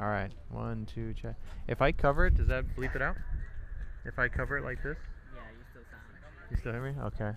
All right. 1, 2, check. If I cover it, does that bleep it out? If I cover it like this? Yeah, you still sound. You still hear me? Okay.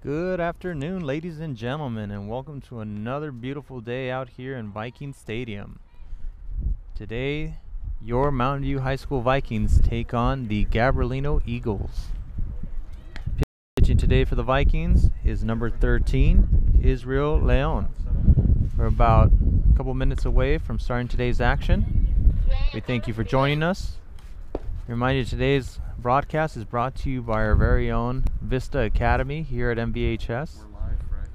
Good afternoon, ladies and gentlemen, and welcome to another beautiful day out here in Viking Stadium. Today, your Mountain View High School Vikings take on the Gabrelino Eagles. Pitching today for the Vikings is number 13, Israel Leon. We're about a couple minutes away from starting today's action. We thank you for joining us. Remind you, today's broadcast is brought to you by our very own Vista Academy here at MVHS. We're live right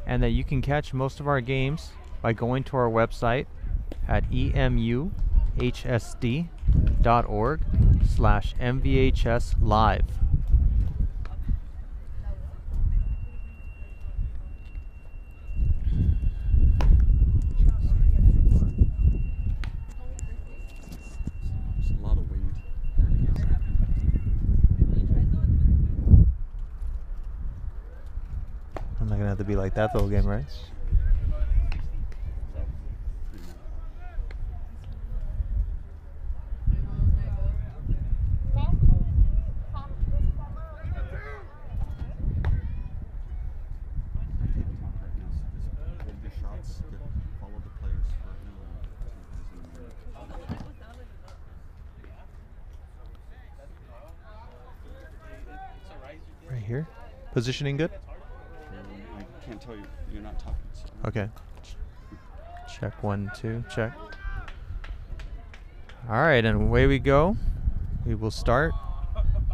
now. and that you can catch most of our games by going to our website at emuhsd.org/MVHS live. There's a lot of wind. I'm not gonna have to be like that the whole game, right? Right here. Positioning good? I can't tell you. You're not talking. So. Okay. Check 1, 2. Check. All right, and away we go. We will start.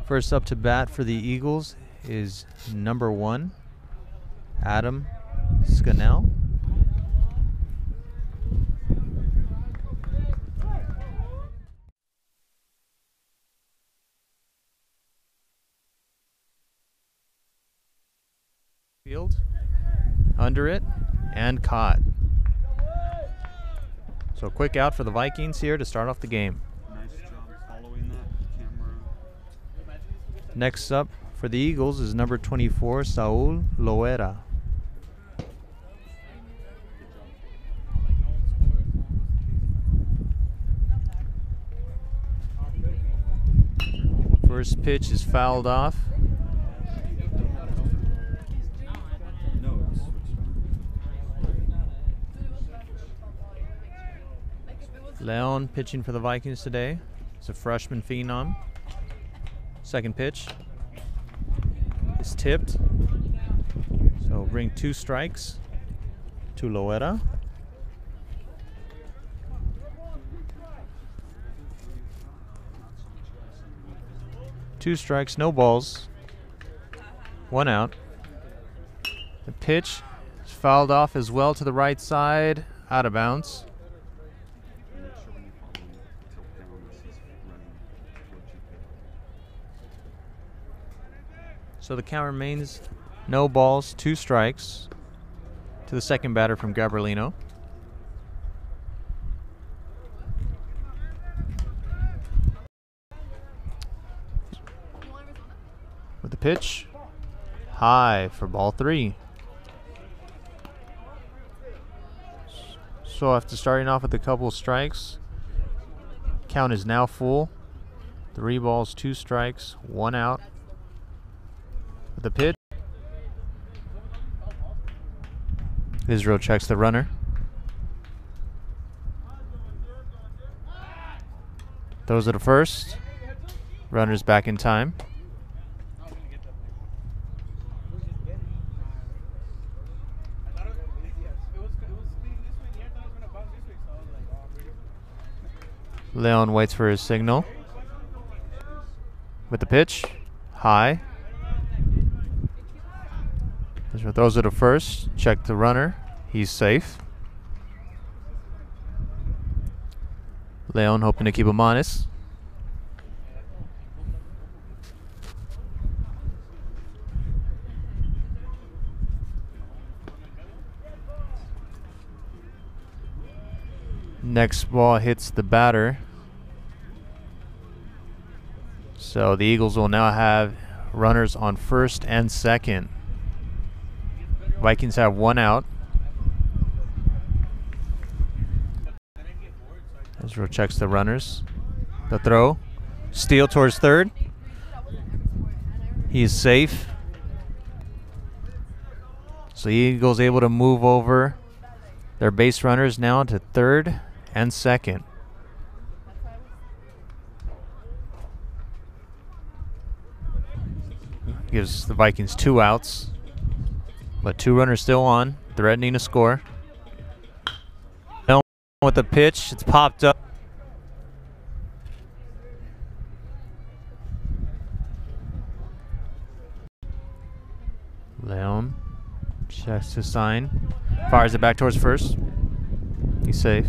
First up to bat for the Eagles is number 1, Adam Scannell. Field, under it, and caught. So quick out for the Vikings here to start off the game. Nice job following that camera. Next up for the Eagles is number 24, Saul Loera. First pitch is fouled off. Leon pitching for the Vikings today. He's a freshman phenom. Second pitch is tipped. So bring 2 strikes to Loera. Two strikes, no balls. 1 out. The pitch is fouled off as well to the right side, out of bounds. So the count remains no balls, 2 strikes to the second batter from Gabrelino. With the pitch, high for ball 3. So after starting off with a couple of strikes, count is now full. 3 balls, 2 strikes, 1 out. The pitch. Israel checks the runner. Throws it to first. Runner's back in time. Leon waits for his signal. With the pitch. High. Israel throws it to first. Check the runner. He's safe. Leon hoping to keep him honest. Next ball hits the batter. So the Eagles will now have runners on first and second. Vikings have 1 out. Israel checks the runners. The throw. Steal towards third. He is safe. So the Eagles able to move over their base runners now to third and second. Gives the Vikings 2 outs. But 2 runners still on, threatening to score. With the pitch, it's popped up. Leon Checks his sign. Fires it back towards first. He's safe.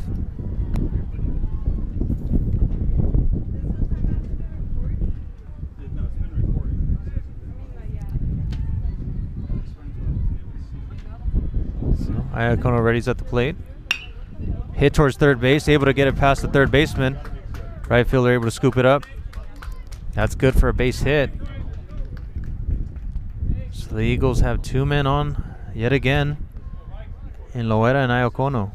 So Iacono ready's at the plate. Hit towards third base, able to get it past the third baseman. Right fielder able to scoop it up. That's good for a base hit. So the Eagles have 2 men on yet again in Loera and Iacono.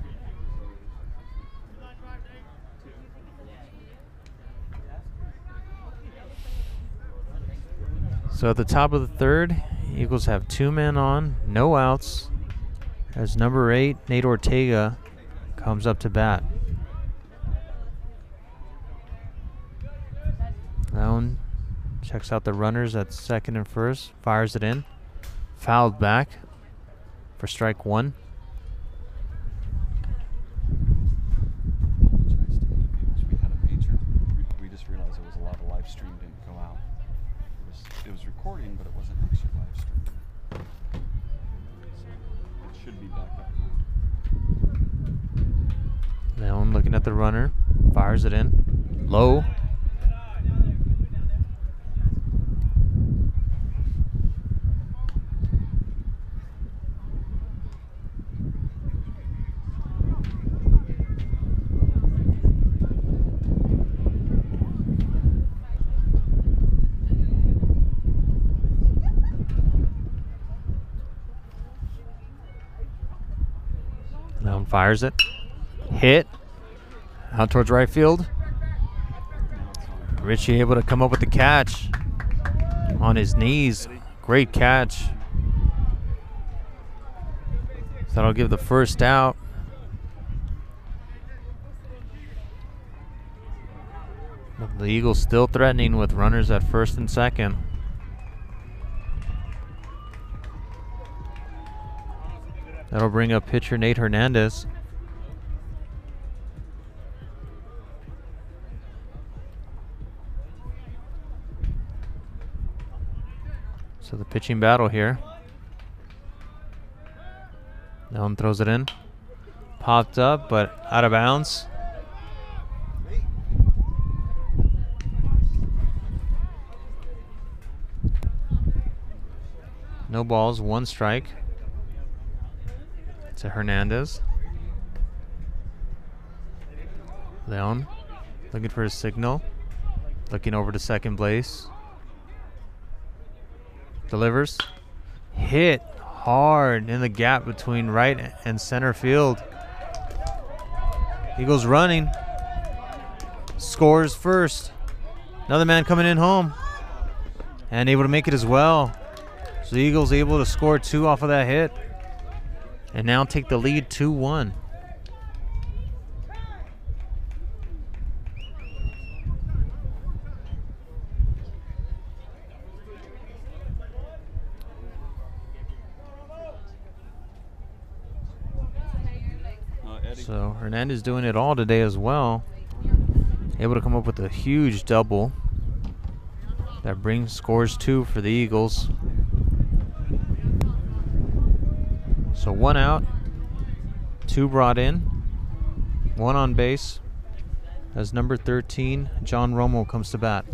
So at the top of the third, Eagles have 2 men on, no outs, as number 8, Nate Ortega, comes up to bat. Leon checks out the runners at second and first, fires it in, fouled back for strike 1. We had a major. We just realized there was a lot of live stream didn't go out. It was recording, but it wasn't actually live streamed. So it should be back up now. Leon looking at the runner, fires it in, low. Leon fires it. Hit. Out towards right field. Richie able to come up with the catch on his knees. Great catch. That'll give the first out. The Eagles still threatening with runners at first and second. That'll bring up pitcher Nate Hernandez. So the pitching battle here. Leon throws it in. Popped up, but out of bounds. No balls, 1 strike to Hernandez. Leon looking for his signal. Looking over to second base. Delivers. Hit hard in the gap between right and center field. Eagles running. Scores first. Another man coming in home. And able to make it as well. So the Eagles able to score 2 off of that hit. And now take the lead 2-1. So Hernandez doing it all today as well. Able to come up with a huge double. That scores 2 for the Eagles. So 1 out, 2 brought in, 1 on base as number 13, John Romo, comes to bat.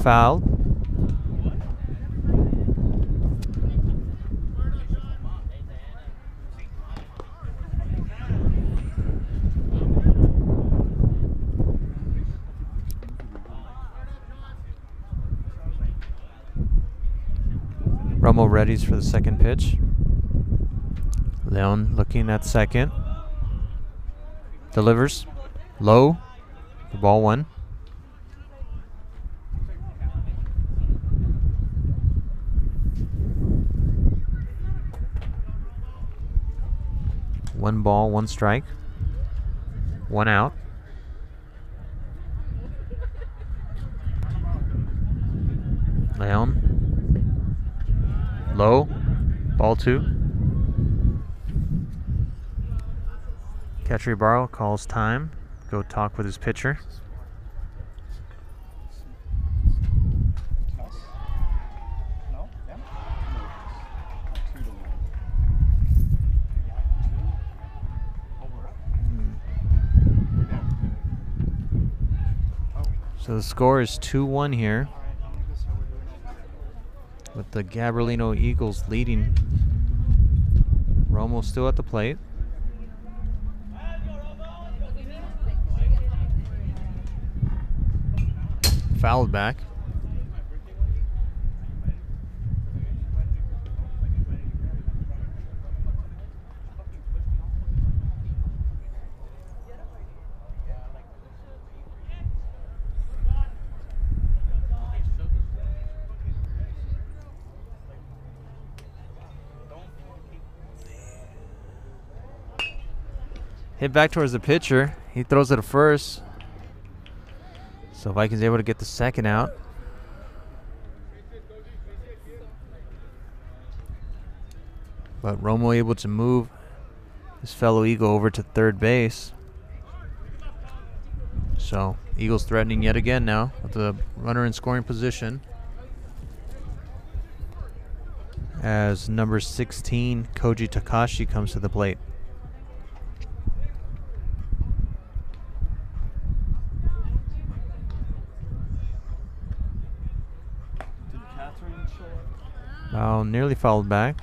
Foul. Romo readies for the second pitch. Leon looking at second. Delivers. Low. The ball 1. One ball, 1 strike. 1 out. Leon. Low, ball 2. Catcher Ibarra calls time. Go talk with his pitcher. So the score is 2-1 here, with the Gabrelino Eagles leading. Romo still at the plate. Fouled back. Hit back towards the pitcher. He throws it to first. So Vikings able to get the second out. But Romo able to move his fellow Eagle over to third base. So Eagles threatening yet again now with the runner in scoring position, as number 16 Koji Takashi comes to the plate. Oh, nearly fouled back.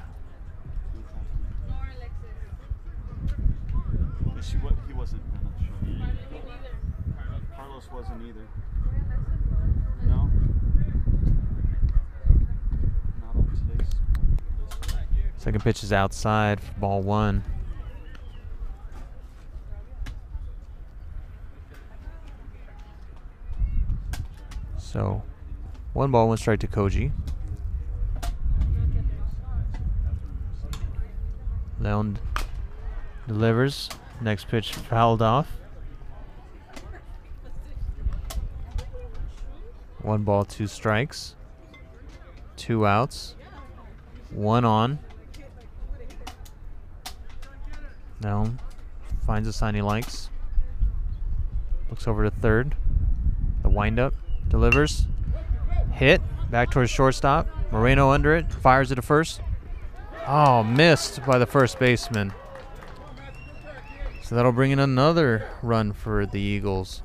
He wasn't gonna show. Carlos wasn't either. No. Not on today's list. Second pitch is outside for ball 1. So 1 ball, 1 strike to Koji. Leon delivers. Next pitch fouled off. 1 ball, 2 strikes. 2 outs. 1 on. Leon finds a sign he likes. Looks over to third. The windup. Delivers. Hit. Back towards shortstop. Moreno under it. Fires it to first. Oh, missed by the first baseman. So that'll bring in another run for the Eagles.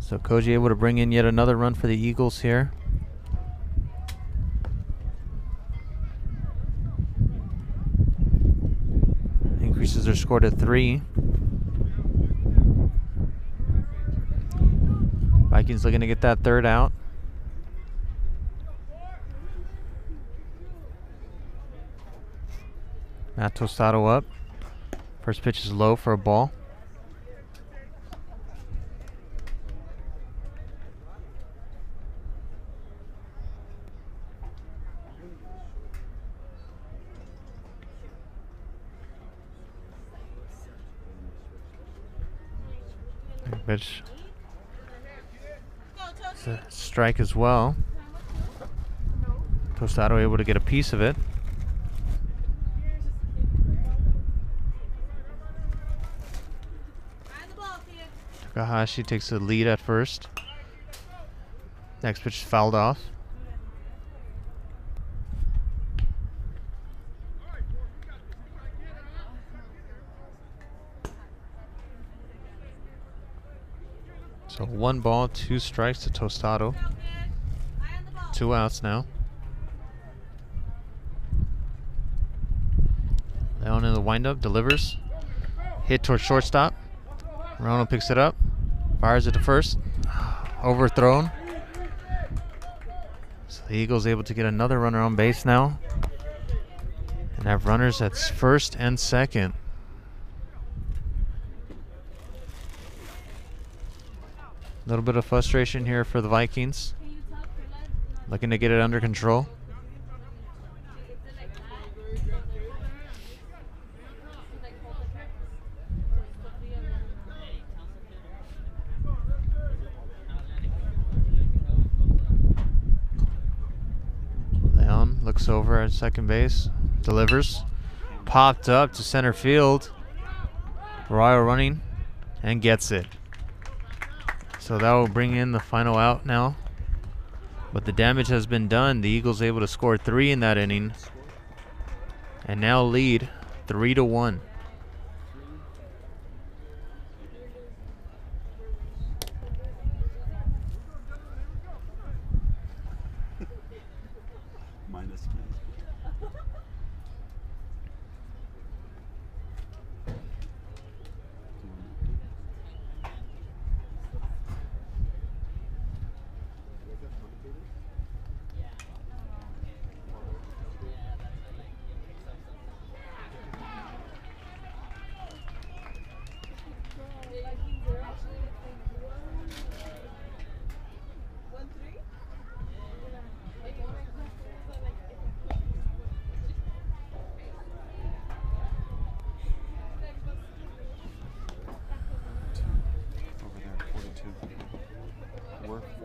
So Koji able to bring in yet another run for the Eagles here. Increases their score to 3. Vikings looking to get that third out. Matt Tostado up. First pitch is low for a ball. Pitch. It's a strike as well. Tostado able to get a piece of it. Takahashi takes the lead at first. Next pitch is fouled off. So 1 ball, 2 strikes to Tostado. 2 outs now. Leon in the windup, delivers. Hit towards shortstop. Ronald picks it up. Fires it to first. Overthrown. So the Eagles able to get another runner on base now. And have runners at first and second. A little bit of frustration here for the Vikings. Looking to get it under control. Leon looks over at second base. Delivers. Popped up to center field. Royal running and gets it. So that will bring in the final out now. But the damage has been done. The Eagles able to score 3 in that inning. And now lead 3-1.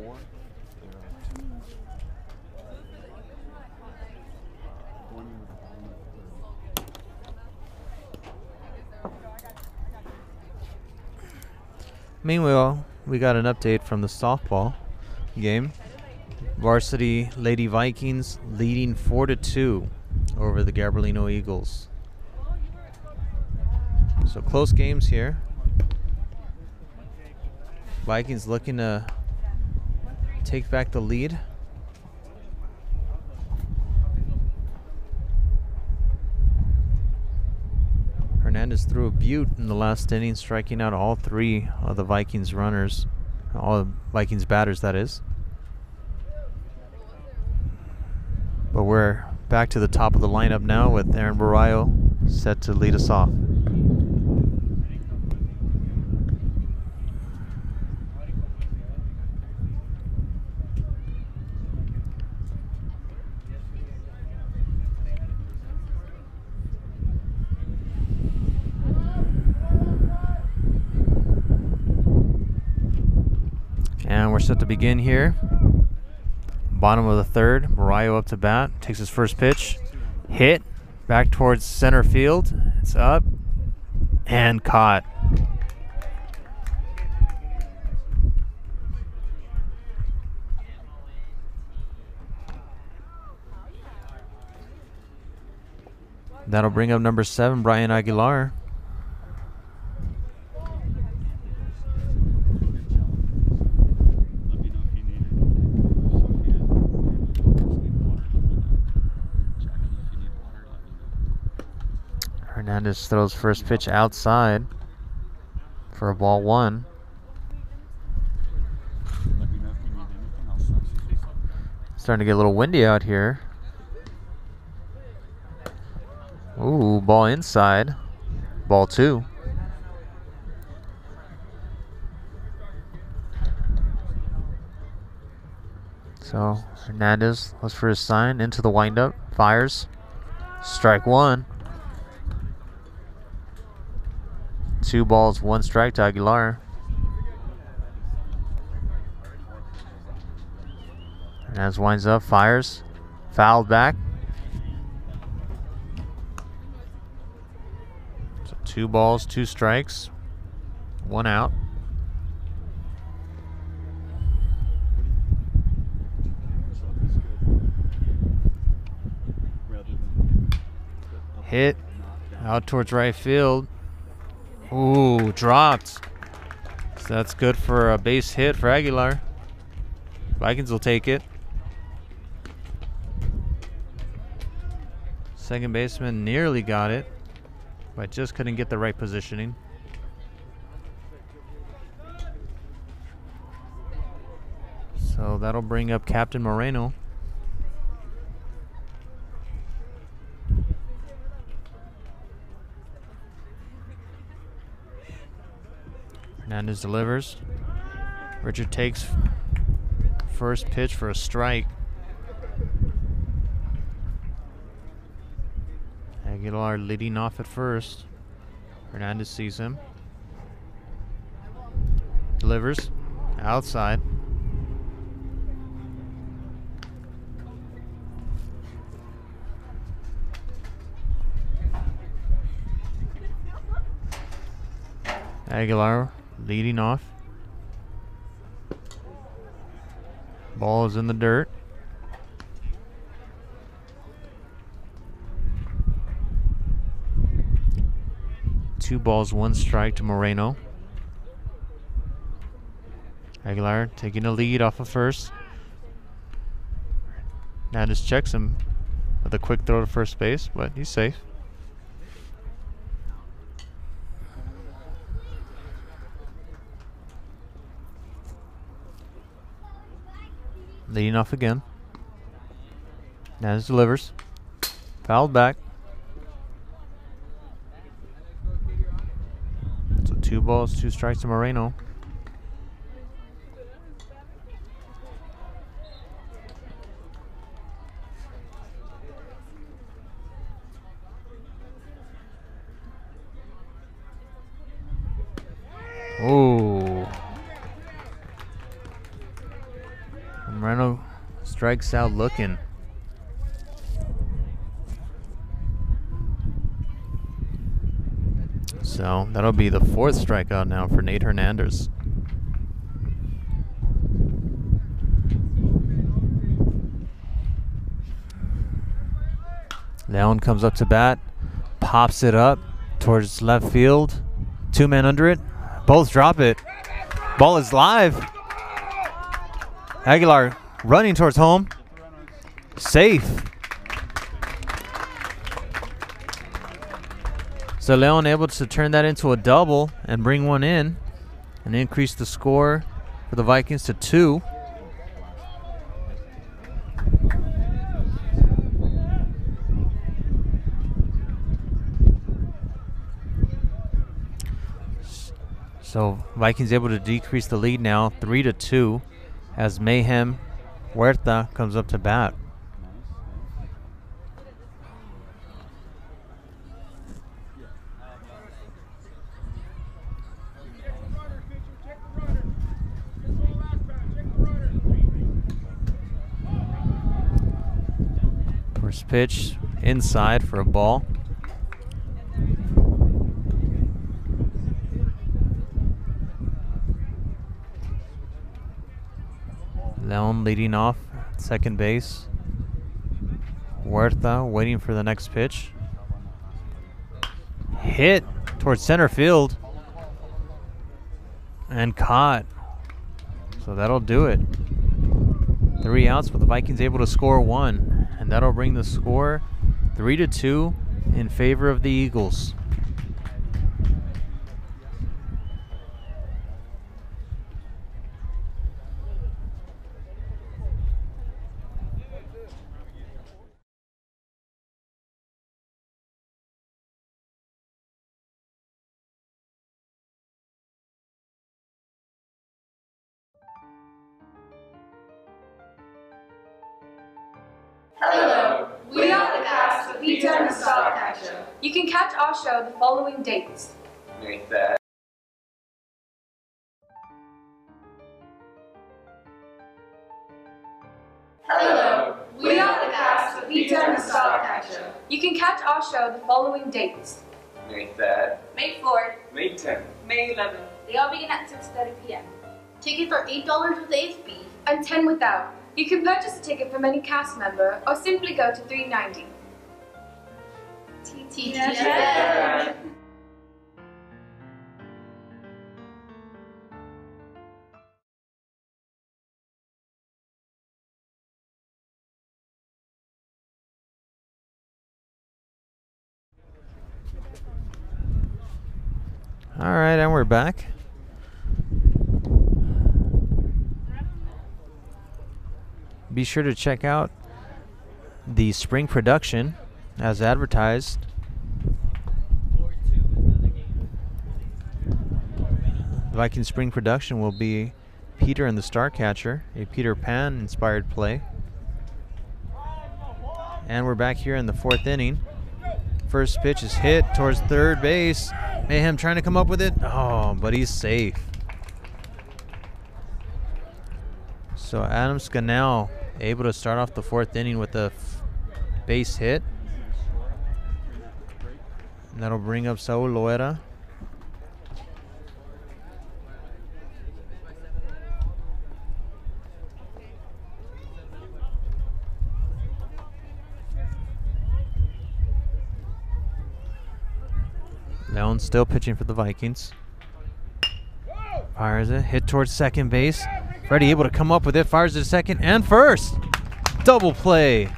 4. They're up 2. Going into the bottom of the 3rd. Meanwhile, we got an update from the softball game. Varsity Lady Vikings leading 4-2 over the Gabrelino Eagles. So close games here. Vikings looking to take back the lead. Hernandez threw a beaut in the last inning, striking out all 3 of the Vikings runners, all the Vikings batters, that is. But we're back to the top of the lineup now with Aaron Barrio set to lead us off. And we're set to begin here. Bottom of the 3rd, Barrio up to bat, takes his first pitch. Hit, back towards center field. It's up and caught. That'll bring up number 7, Brian Aguilar. Hernandez throws first pitch outside for a ball 1. Starting to get a little windy out here. Ooh, ball inside. Ball 2. So Hernandez looks for his sign, into the windup, fires. Strike 1. 2 balls, 1 strike to Aguilar. Hernandez winds up, fires. Fouled back. So 2 balls, 2 strikes, 1 out. Hit out towards right field. Ooh, dropped. So that's good for a base hit for Aguilar. Vikings will take it. Second baseman nearly got it, but just couldn't get the right positioning. So that'll bring up Captain Moreno. Hernandez delivers. Richard takes first pitch for a strike. Aguilar leading off at first. Hernandez sees him. Delivers. Outside. Aguilar leading off. Ball is in the dirt. Two balls, 1 strike to Moreno. Aguilar taking a lead off of first. Hernandez checks him with a quick throw to first base, but he's safe. Leading off again. Hernandez delivers. Fouled back. So 2 balls, 2 strikes to Moreno. Ooh. strikes out looking. So that'll be the 4th strikeout now for Nate Hernandez. Leon comes up to bat, pops it up towards left field. 2 men under it. Both drop it. Ball is live. Aguilar running towards home. Safe. So Leon able to turn that into a double and bring one in and increase the score for the Vikings to 2. So Vikings able to decrease the lead now 3-2 as Mayhem Huerta comes up to bat. First pitch inside for a ball. Leon leading off second base. Huerta waiting for the next pitch. Hit towards center field. And caught. So that'll do it. 3 outs, but the Vikings able to score 1. And that'll bring the score 3-2 in favor of the Eagles. Hello, we are the cast of Peter and the Starcatcher. You can catch our show the following dates. May 3rd. Hello, we are the cast of Peter and the Starcatcher. You can catch our show the following dates. May 3rd. May 4th, May 10th. May 11th. They all begin at 6:30 p.m. Tickets are $8 with ASB and $10 without. You can purchase a ticket from any cast member or simply go to $3.90. TTT. All right, and we're back. Be sure to check out the spring production as advertised. The Viking spring production will be Peter and the Starcatcher, a Peter Pan inspired play. And we're back here in the 4th inning. First pitch is hit towards third base. Mayhem trying to come up with it. Oh, but he's safe. So Adam Scannell able to start off the 4th inning with a base hit. And that'll bring up Saul Loera. Leon still pitching for the Vikings. Fires it, hit towards second base. Freddie able to come up with it, fires it to second and first. Double play.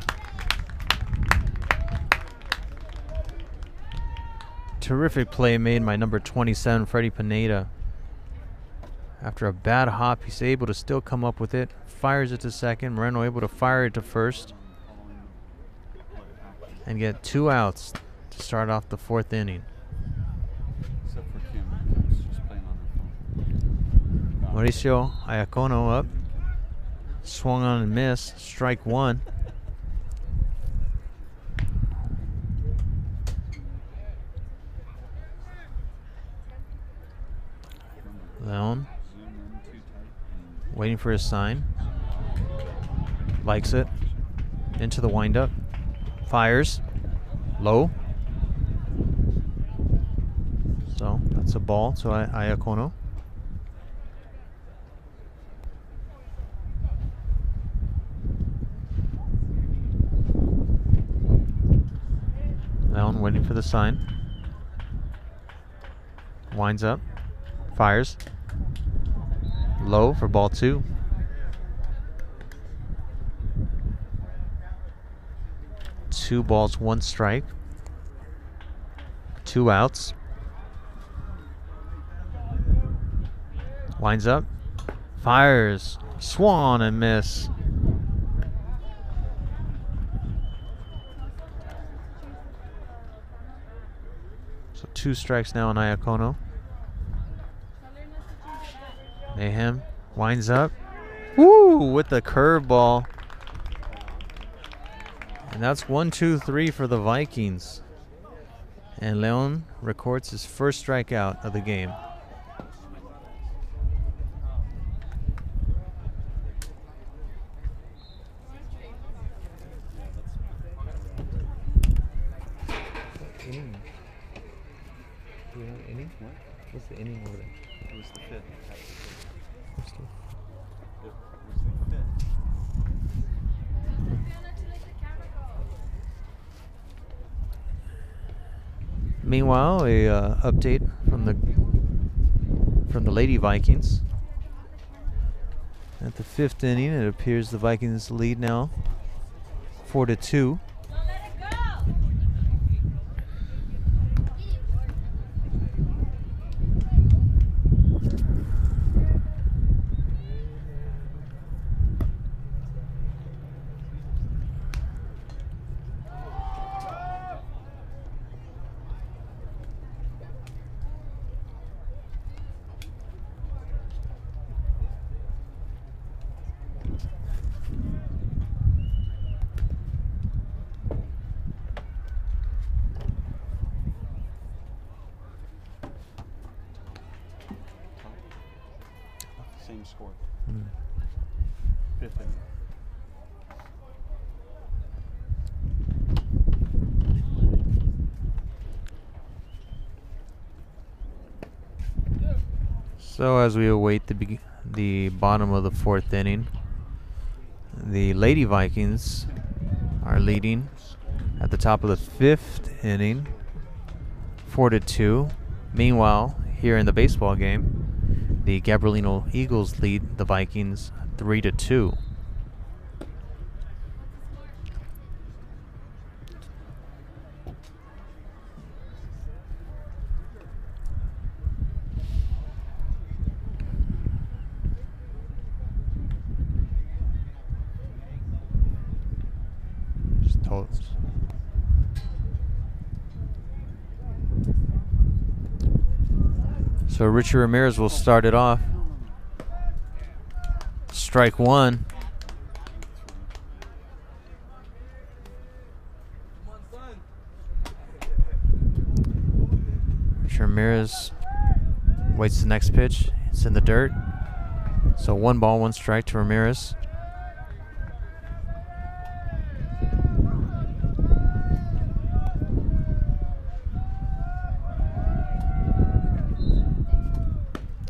Terrific play made by number 27, Freddie Pineda. After a bad hop, he's able to still come up with it. Fires it to second. Moreno able to fire it to first. And get 2 outs to start off the 4th inning. Except for Kim. Kim's just playing on her phone. Mauricio Iacono up. Swung on and missed. Strike 1. Leon waiting for his sign. Likes it. Into the windup. Fires. Low. So that's a ball to Iacono. Leon waiting for the sign. Winds up. Fires. Low for ball 2. Two balls, 1 strike. 2 outs. Winds up. Fires. Swung and miss. So 2 strikes now on Iacono. Mayhem winds up. Woo! With the curveball. And that's 1, 2, 3 for the Vikings. And Leon records his first strikeout of the game. Inning. Do you know inning? What? What's the inning over there? It was the 5th. It What's the- was the 5th. Meanwhile, a update from the Lady Vikings. At the 5th inning, it appears the Vikings lead now 4-2. Same score. Mm. 5th inning. So as we await the bottom of the 4th inning, the Lady Vikings are leading at the top of the 5th inning, 4-2. Meanwhile, here in the baseball game, the Gabrelino Eagles lead the Vikings 3-2. So Richie Ramirez will start it off. Strike 1. Richie Ramirez waits the next pitch. It's in the dirt. So 1 ball, 1 strike to Ramirez.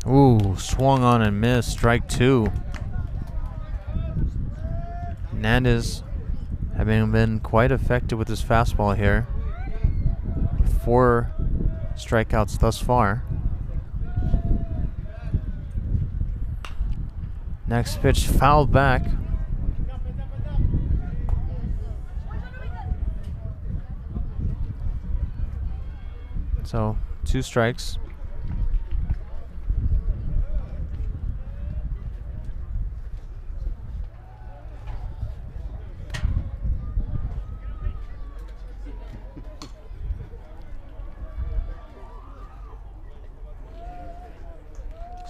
Ooh, swung on and missed. Strike 2. Hernandez having been quite effective with his fastball here. 4 strikeouts thus far. Next pitch fouled back. So 2 strikes.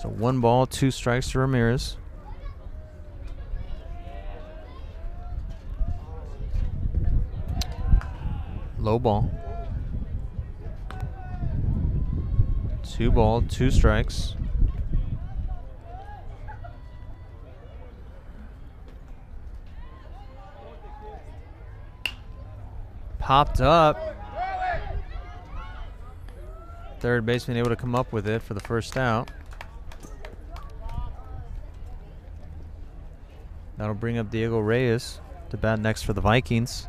So 1 ball, 2 strikes to Ramirez. Low ball. 2 ball, 2 strikes. Popped up. Third baseman able to come up with it for the first out. That'll bring up Diego Reyes to bat next for the Vikings.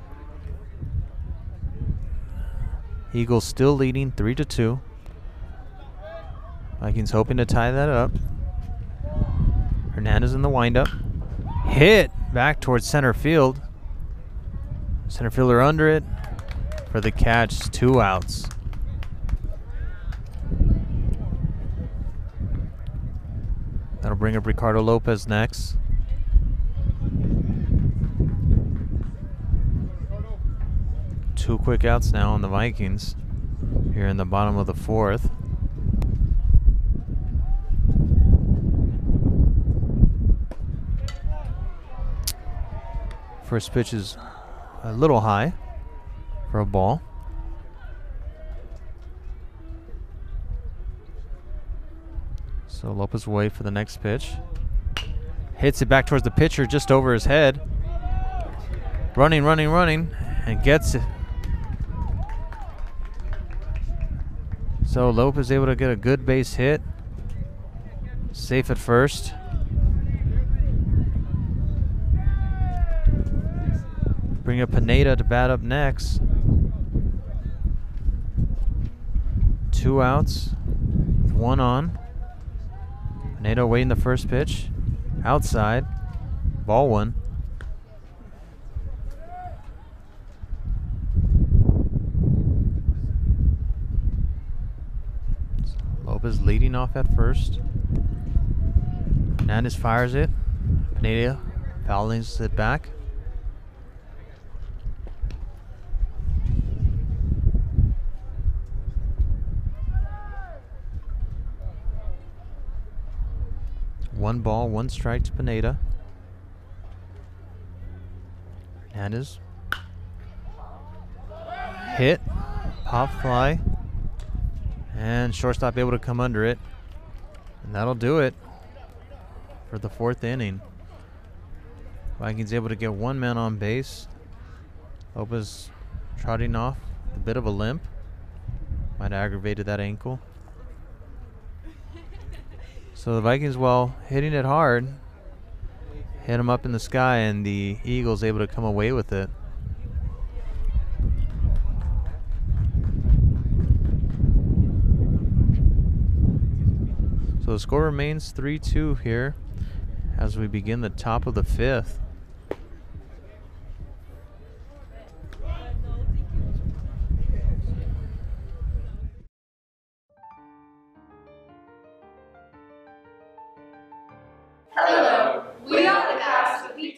Eagles still leading 3-2. Vikings hoping to tie that up. Hernandez in the windup. Hit back towards center field. Center fielder under it for the catch. 2 outs. That'll bring up Ricardo Lopez next. Two quick outs now on the Vikings here in the bottom of the 4th. First pitch is a little high for a ball. So Lopez will wait for the next pitch. Hits it back towards the pitcher just over his head. Running, and gets it. So Lopez able to get a good base hit. Safe at first. Bring up Pineda to bat up next. 2 outs, 1 on. Pineda waiting the first pitch. Outside. Ball 1. Lopez leading off at first. Hernandez fires it. Pineda fouls it back. One ball, 1 strike to Pineda. Hernandez. Hit. Pop fly. And shortstop able to come under it. And that'll do it for the 4th inning. Vikings able to get 1 man on base. Lopez trotting off a bit of a limp. Might have aggravated that ankle. So the Vikings, while hitting it hard, hit him up in the sky, and the Eagles able to come away with it. So the score remains 3-2 here as we begin the top of the 5th. Hello, we are the cast of May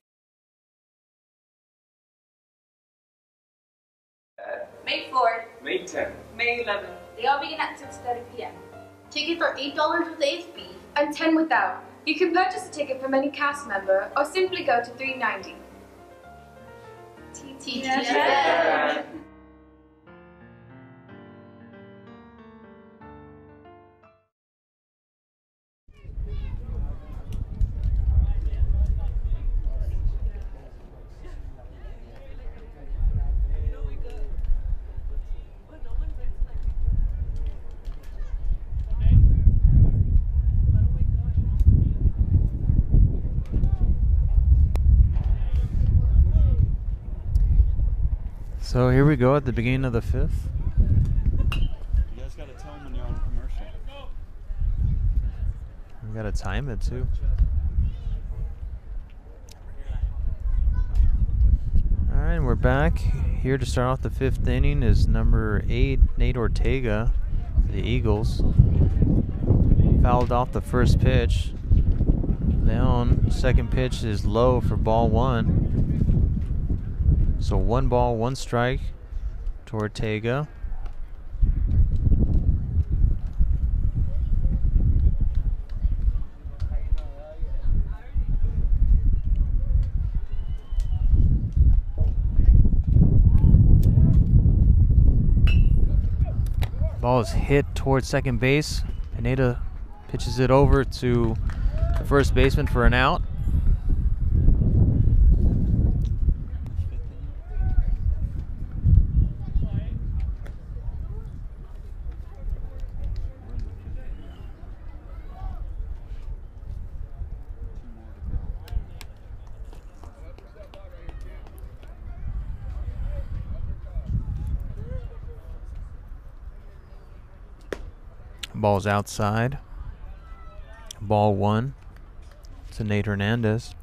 4th. May 10th. May 11th. They all begin at 6:30 p.m. Tickets are $8 with ASB and 10 without. You can purchase a ticket from any cast member or simply go to $3.90. TTTF. So here we go at the beginning of the 5th. You guys gotta tell them when you're on commercial. We gotta time it too. Alright, we're back. Here to start off the 5th inning is number 8, Nate Ortega for the Eagles. Fouled off the first pitch. Leon, second pitch is low for ball 1. So 1 ball, 1 strike to Ortega. Ball is hit towards second base. Pineda pitches it over to the first baseman for an out. Ball's outside. Ball 1 to Nate Hernandez.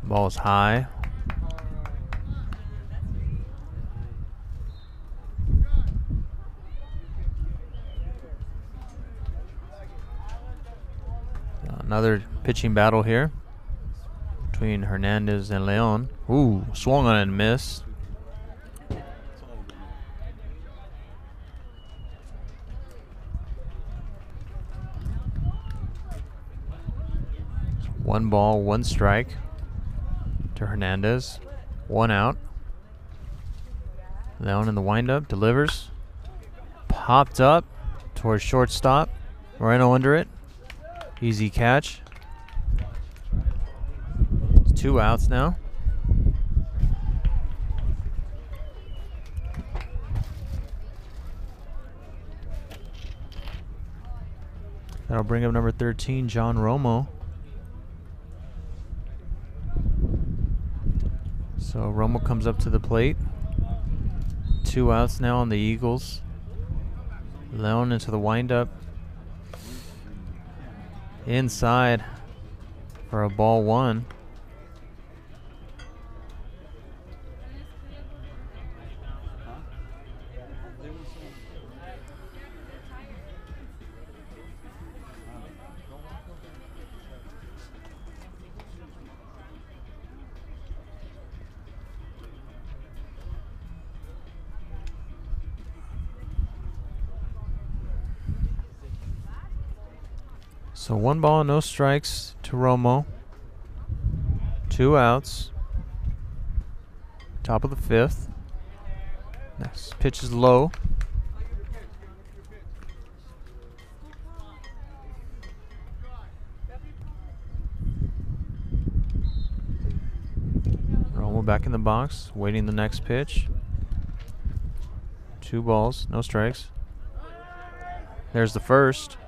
Ball's high. Another pitching battle here between Hernandez and Leon. Ooh, swung on and missed. One ball, one strike to Hernandez. One out. Leon in the windup, delivers. Popped up towards shortstop. Moreno under it. Easy catch. It's 2 outs now. That'll bring up number 13, John Romo. So Romo comes up to the plate. 2 outs now on the Eagles. Leon into the windup. Inside for a ball 1. So 1 ball, no strikes to Romo. 2 outs. Top of the 5th. Next pitch is low. Romo back in the box, waiting the next pitch. 2 balls, no strikes. There's the first.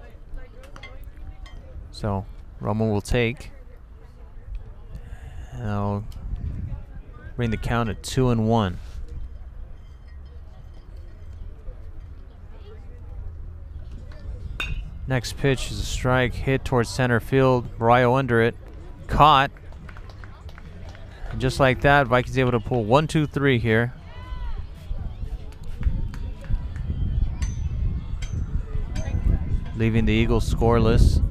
So Romo will take. And I'll bring the count at 2-1. Next pitch is a strike, hit towards center field. Barrio under it, caught. And just like that, Vikings able to pull 1-2-3 here. Leaving the Eagles scoreless.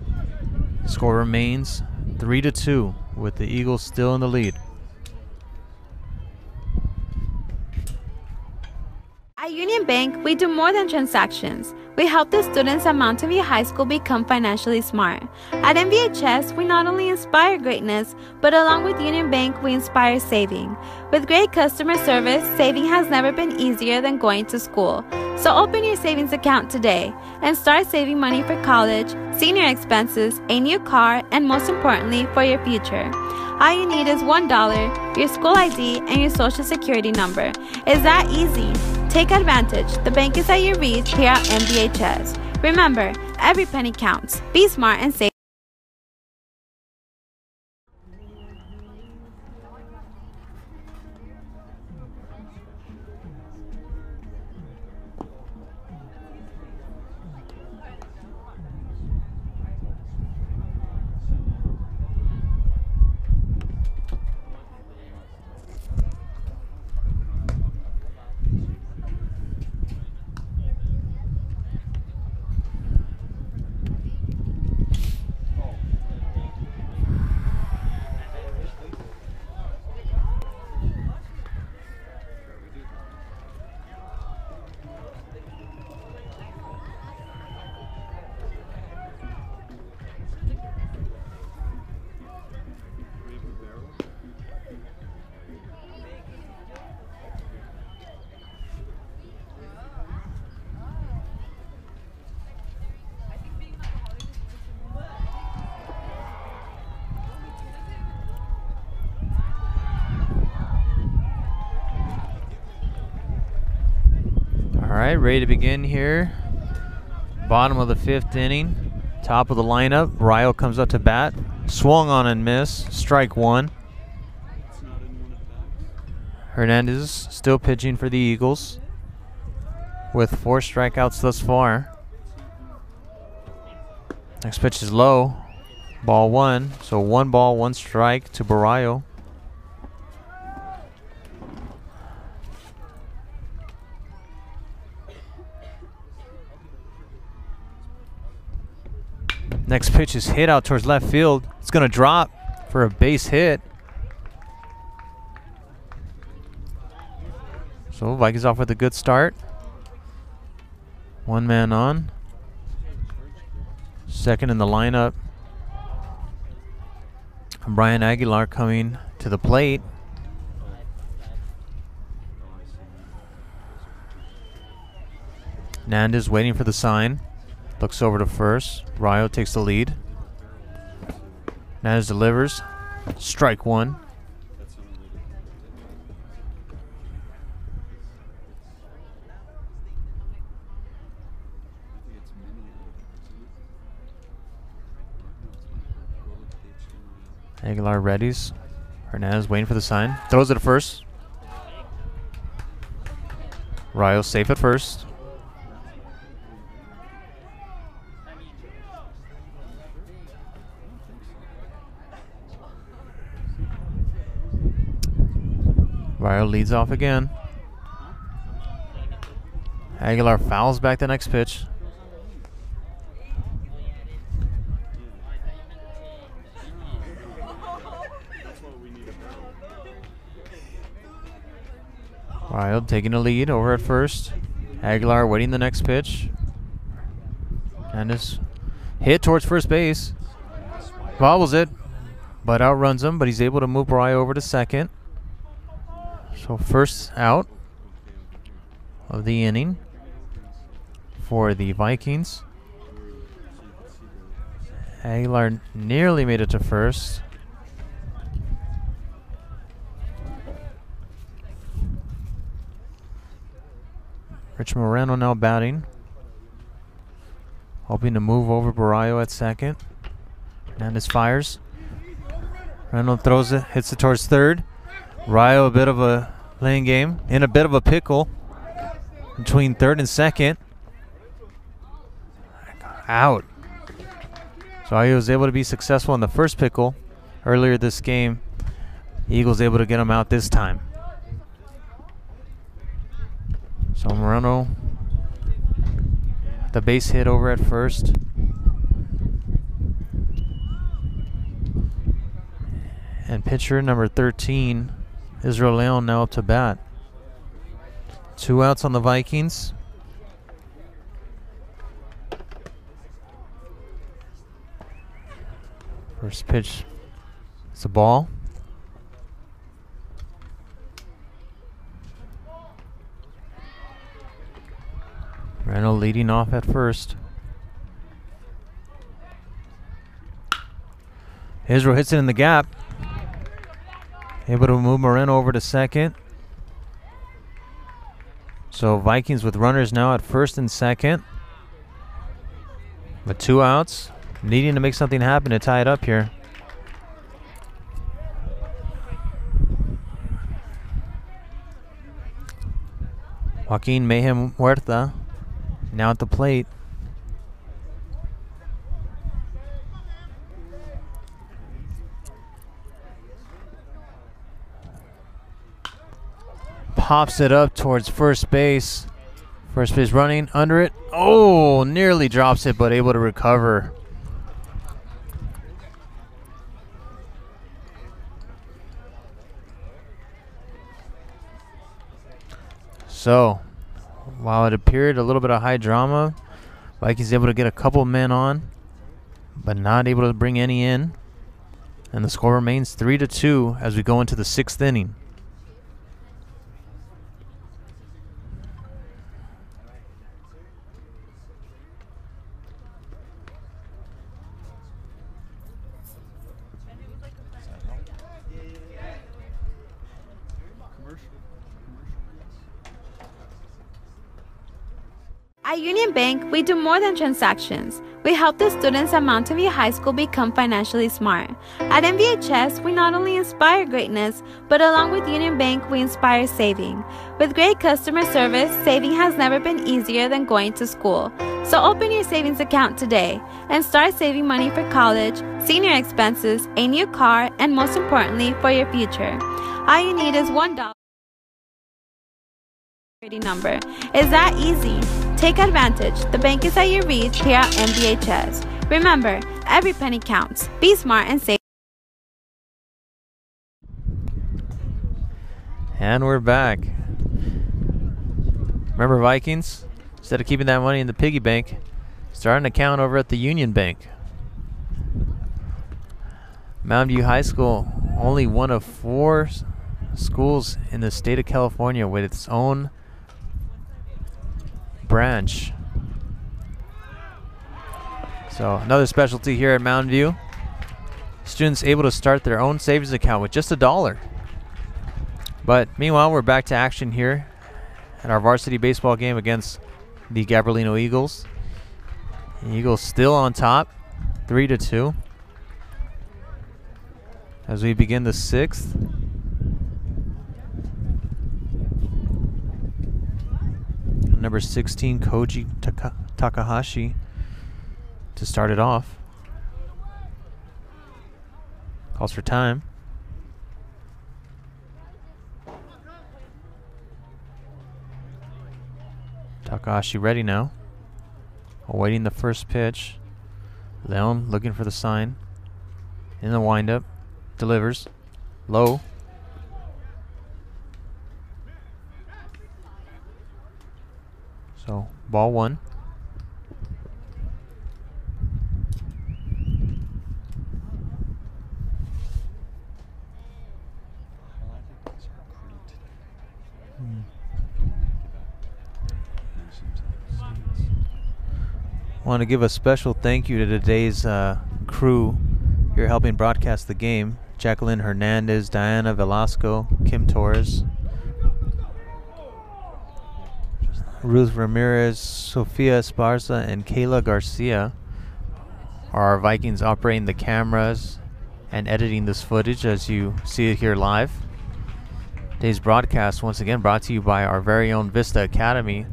Score remains 3-2 with the Eagles still in the lead. At Union Bank, we do more than transactions. We help the students at Mountain View High School become financially smart. At MVHS, we not only inspire greatness, but along with Union Bank, we inspire saving. With great customer service, saving has never been easier than going to school. So open your savings account today and start saving money for college, senior expenses, a new car, and most importantly, for your future. All you need is $1, your school ID, and your social security number. It's that easy. Take advantage. The bank is at your reach here at MVHS. Remember, every penny counts. Be smart and save. All right, ready to begin here. Bottom of the 5th inning. Top of the lineup. Ryle comes up to bat. Swung on and missed. Strike one. Hernandez still pitching for the Eagles with 4 strikeouts thus far. Next pitch is low. Ball 1. So 1 ball, 1 strike to Barrio. Next pitch is hit out towards left field. It's going to drop for a base hit. So Vikings off with a good start. 1 man on. Second in the lineup. Brian Aguilar coming to the plate. Hernandez waiting for the sign. Looks over to first. Rayo takes the lead. Hernandez delivers. Strike one. Aguilar readies. Hernandez waiting for the sign. Throws it at first. Rayo safe at first. Rayo leads off again. Aguilar fouls back the next pitch. Rayo taking the lead over at first. Aguilar waiting the next pitch. And is hit towards first base. Bobbles it, but outruns him, but he's able to move Rayo over to second. So first out of the inning for the Vikings. Aguilar nearly made it to first. Rich Moreno now batting. Hoping to move over Barrio at second. Hernandez fires. Moreno throws it, hits it towards third. Rayo a bit of a playing game, in a bit of a pickle between third and second. Out. So Rayo was able to be successful in the first pickle earlier this game. Eagles able to get him out this time. So Moreno, the base hit over at first. And pitcher number 13, Israel Leon, now up to bat. 2 outs on the Vikings. First pitch, it's a ball. Moreno leading off at first. Israel hits it in the gap. Able to move Moreno over to second. So Vikings with runners now at first and second. With 2 outs. Needing to make something happen to tie it up here. Joaquin Mayhem Huerta now at the plate. Pops it up towards first base. First base running under it. Oh, nearly drops it, but able to recover. So, while it appeared a little bit of high drama, Vikings able to get a couple men on, but not able to bring any in. And the score remains 3-2 as we go into the 6th inning. At Union Bank, we do more than transactions. We help the students at Mountain View High School become financially smart. At MVHS, we not only inspire greatness, but along with Union Bank, we inspire saving. With great customer service, saving has never been easier than going to school. So open your savings account today and start saving money for college, senior expenses, a new car, and most importantly, for your future. All you need is $1 number. Is that easy? Take advantage. The bank is at your reach here at MVHS. Remember, every penny counts. Be smart and save. And we're back. Remember, Vikings? Instead of keeping that money in the piggy bank, start an account over at the Union Bank. Mountain View High School, only one of 4 schools in the state of California with its own branch. So another specialty here at Mountain View. Students able to start their own savings account with just $1. But meanwhile, we're back to action here at our varsity baseball game against the Gabrelino Eagles. The Eagles still on top, 3-2. As we begin the 6th. Number 16, Koji Takahashi, to start it off. Calls for time. Takahashi ready now. Awaiting the first pitch. Leon looking for the sign. In the windup. Delivers. Low. So, ball 1. Want to give a special thank you to today's crew here helping broadcast the game. Jacqueline Hernandez, Diana Velasco, Kim Torres, Ruth Ramirez, Sofia Esparza, and Kayla Garcia are our Vikings operating the cameras and editing this footage as you see it here live. Today's broadcast once again brought to you by our very own Vista Academy.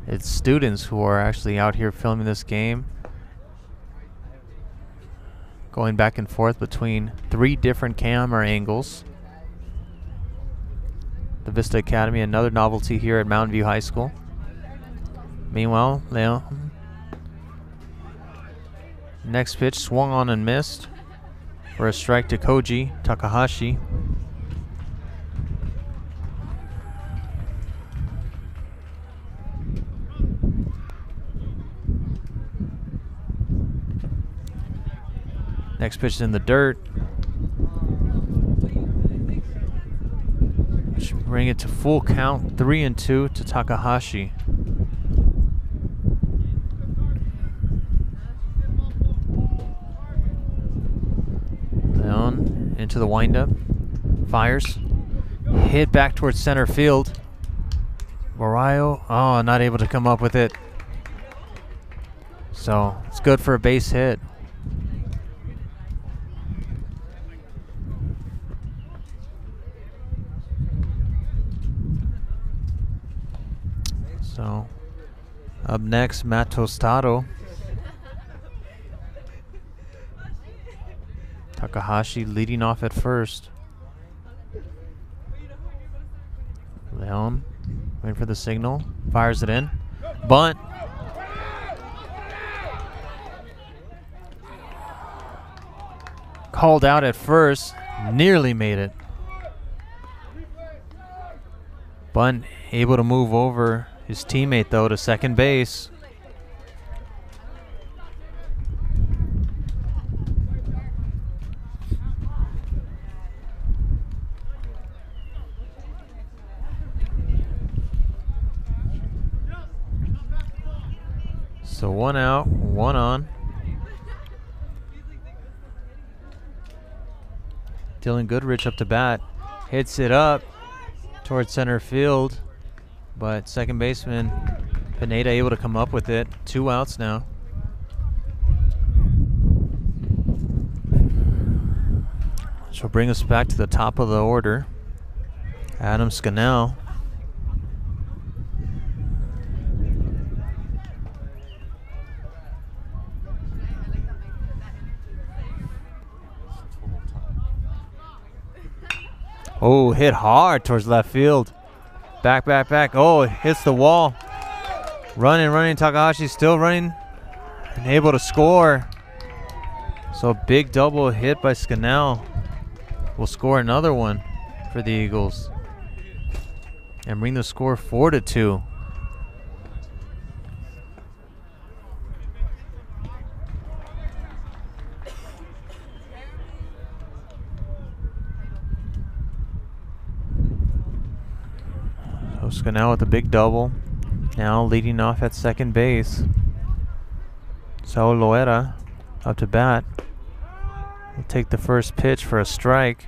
It's students who are actually out here filming this game, going back and forth between 3 different camera angles. The Vista Academy, another novelty here at Mountain View High School. Meanwhile, Leon, next pitch swung on and missed for a strike to Koji Takahashi. Next pitch is in the dirt. Bring it to full count, 3-2 to Takahashi. Leon into the windup, fires, hit back towards center field. Morayo, oh, not able to come up with it. So it's good for a base hit. So, up next, Matt Tostado. Takahashi leading off at first. Leon waiting for the signal. Fires it in. Bunt. Called out at first. Nearly made it. Bunt able to move over his teammate, though, to second base. So 1 out, 1 on. Dylan Goodrich up to bat. Hits it up towards center field. But second baseman Pineda able to come up with it. 2 outs now. She'll bring us back to the top of the order. Adam Scannell. Oh, hit hard towards left field. Back, back, back. Oh, it hits the wall. Running. Takahashi still running and able to score. So big double hit by Scannell. Will score another one for the Eagles and bring the score 4-2. So Scannell with a big double. Now leading off at second base. Saul Loera up to bat. Will take the first pitch for a strike.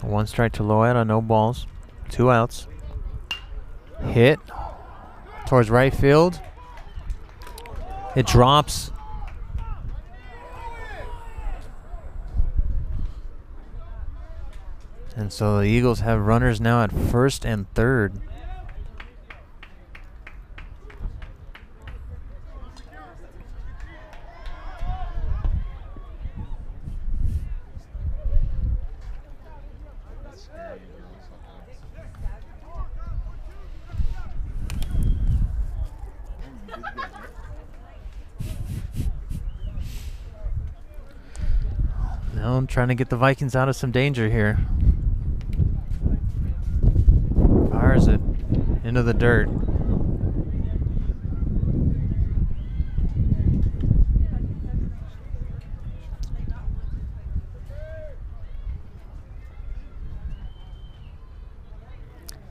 One strike to Loera, no balls, 2 outs. Hit towards right field. It drops. And so the Eagles have runners now at first and third. Now I'm trying to get the Vikings out of some danger here. Fires it into the dirt.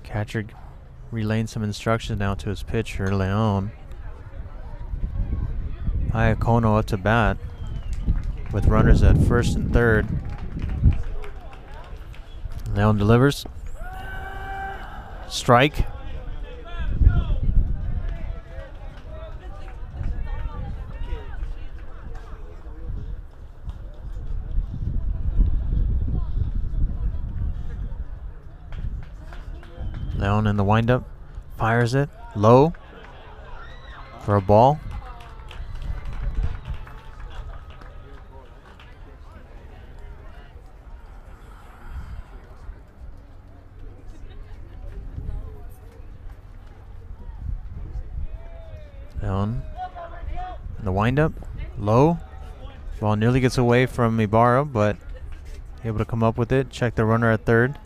Catcher relaying some instructions now to his pitcher, Leon. Iacono up to bat with runners at first and third. Leon delivers. Strike. Leon in the windup. Fires it. Low. For a ball. Down. In the windup. Low. Ball nearly gets away from Ibarra, but able to come up with it. Check the runner at third.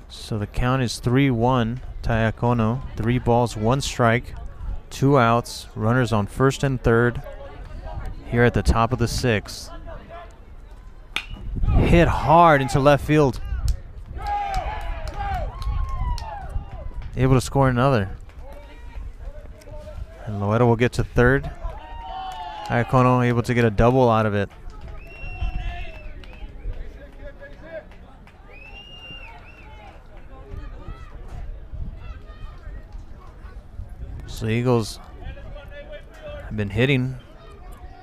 So the count is 3-1 to Iacono. 3 balls, 1 strike, 2 outs. Runners on first and third here at the top of the 6th. Hit hard into left field. Able to score another. And Loera will get to third. Iacono able to get a double out of it. So the Eagles have been hitting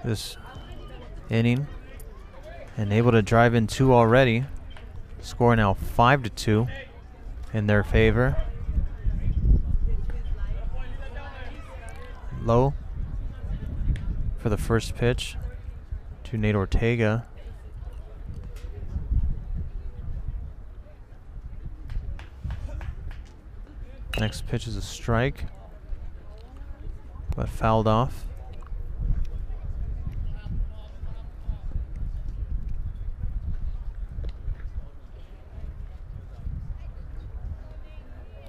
this inning and able to drive in 2 already. Score now 5-2 in their favor. Low for the first pitch to Nate Ortega. Next pitch is a strike, but fouled off.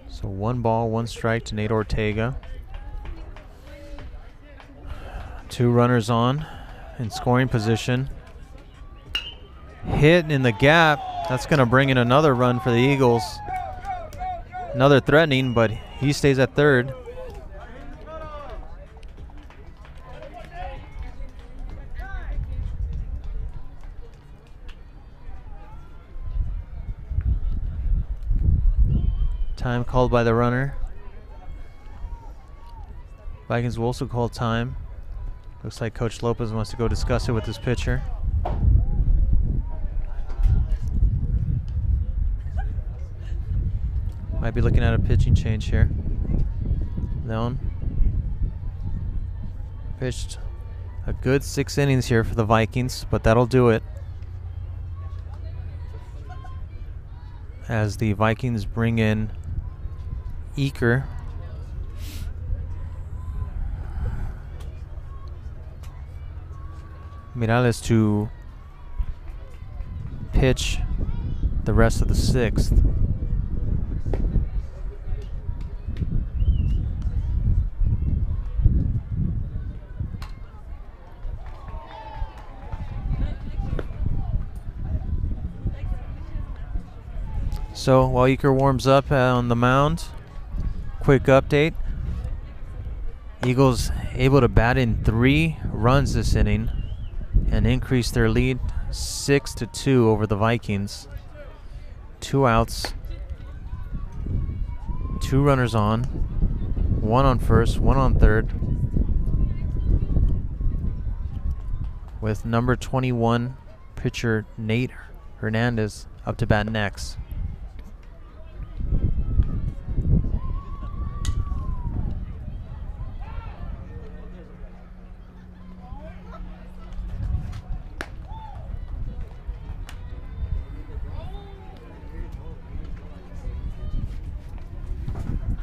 So 1 ball, 1 strike to Nate Ortega. 2 runners on in scoring position. Hit in the gap. That's going to bring in another run for the Eagles. Another threatening, but he stays at third. Time called by the runner. Vikings will also call time. Looks like Coach Lopez wants to go discuss it with his pitcher. Might be looking at a pitching change here. Leon pitched a good 6 innings here for the Vikings, but that'll do it. As the Vikings bring in Eaker. Mirales to pitch the rest of the 6th. So while Eaker warms up on the mound, quick update. Eagles able to bat in 3 runs this inning and increase their lead 6-2 over the Vikings. 2 outs, 2 runners on, 1 on first, 1 on third, with number 21 pitcher Nate Hernandez up to bat next.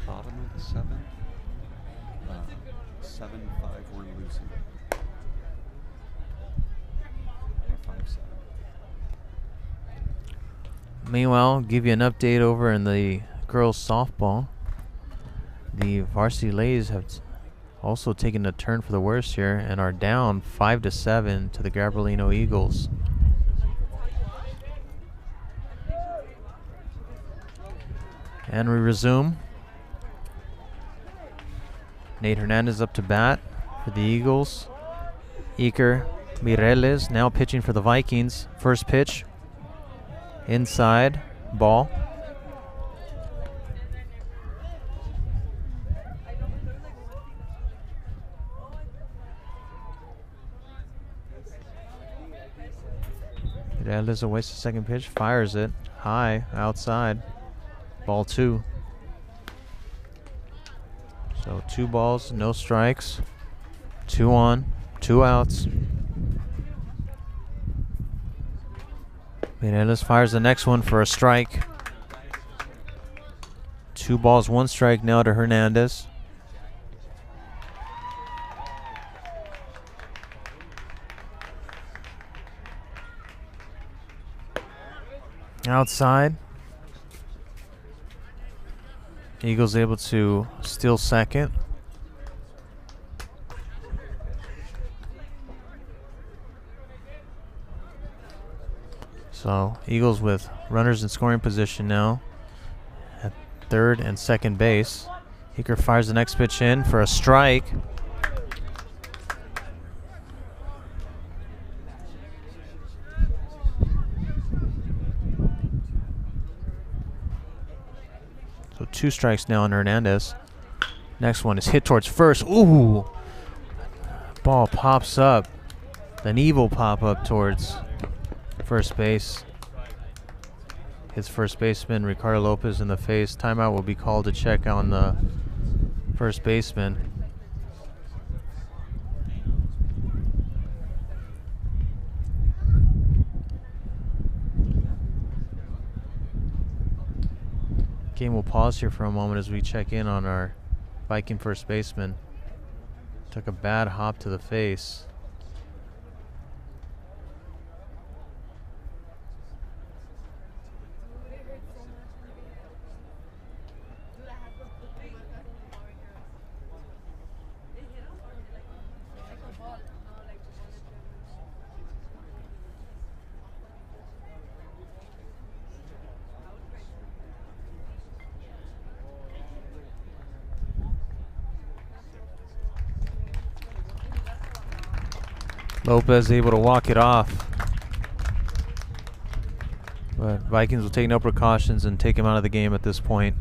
Bottom of the 7th. 7-5 we're losing. Or 5-7. Meanwhile, give you an update over in the girls softball. The Varsity Lays have also taken a turn for the worse here and are down 5-7 to the Gabrelino Eagles. And we resume. Nate Hernandez up to bat for the Eagles. Iker Mireles now pitching for the Vikings. First pitch. Inside. Ball. Mireles awaits the second pitch. Fires it. High. Outside. Ball 2. So 2 balls, no strikes. 2 on, 2 outs. Mireles fires the next one for a strike. 2 balls, 1 strike now to Hernandez. Outside. Eagles able to steal second. So Eagles with runners in scoring position now at third and second base. Eaker fires the next pitch in for a strike. So 2 strikes now on Hernandez. Next one is hit towards first. Ooh! Ball pops up. An evil pop up towards first base. Hits first baseman Ricardo Lopez in the face. Timeout will be called to check on the first baseman. Game will pause here for a moment as we check in on our Viking first baseman. Took a bad hop to the face. Lopez able to walk it off. But Vikings will take no precautions and take him out of the game at this point.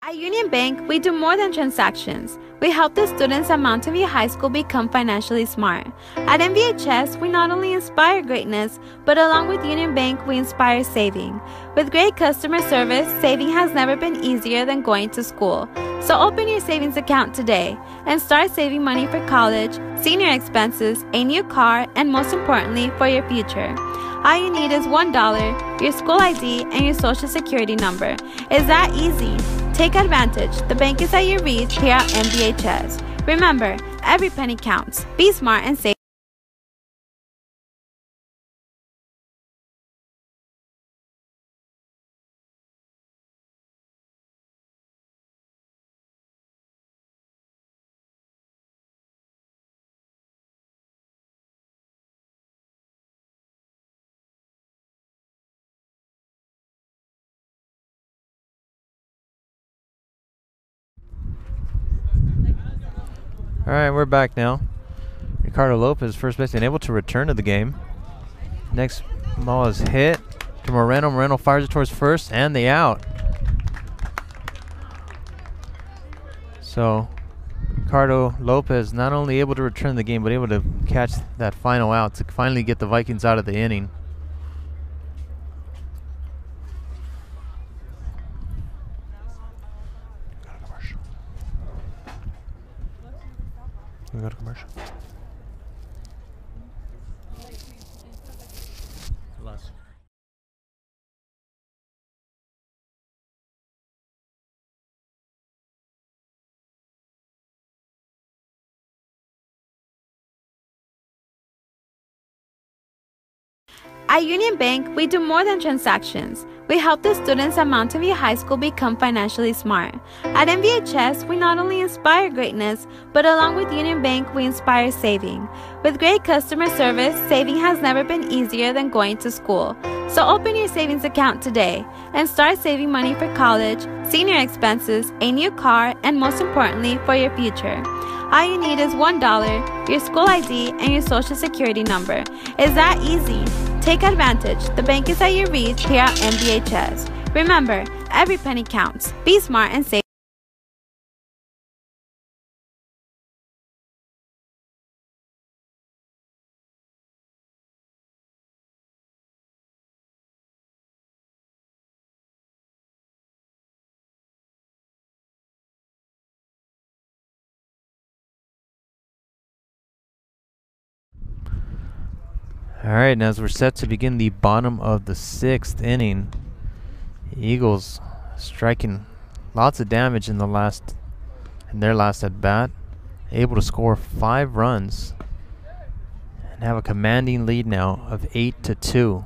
At Union Bank, we do more than transactions. We help the students at Mountain View High School become financially smart. At MVHS, we not only inspire greatness, but along with Union Bank, we inspire saving. With great customer service, saving has never been easier than going to school. So open your savings account today and start saving money for college, senior expenses, a new car, and most importantly, for your future. All you need is $1, your school ID, and your social security number. It's that easy. Take advantage. The bank is at your reach here at MVHS. Remember, every penny counts. Be smart and save. All right, we're back now. Ricardo Lopez, first baseman, able to return to the game. Next ball is hit to Moreno. Moreno fires it towards first, and the out. So Ricardo Lopez not only able to return the game, but able to catch that final out to finally get the Vikings out of the inning. We go to commercial. Last. At Union Bank, we do more than transactions. We help the students at Mountain View High School become financially smart. At MVHS, we not only inspire greatness, but along with Union Bank, we inspire saving. With great customer service, saving has never been easier than going to school. So open your savings account today and start saving money for college, senior expenses, a new car, and most importantly, for your future. All you need is $1, your school ID, and your social security number. It's that easy. Take advantage. The bank is at your reach here at MVHS. Remember, every penny counts. Be smart and save. All right, and as we're set to begin the bottom of the 6th inning, Eagles striking lots of damage in their last at bat, able to score 5 runs and have a commanding lead now of 8-2.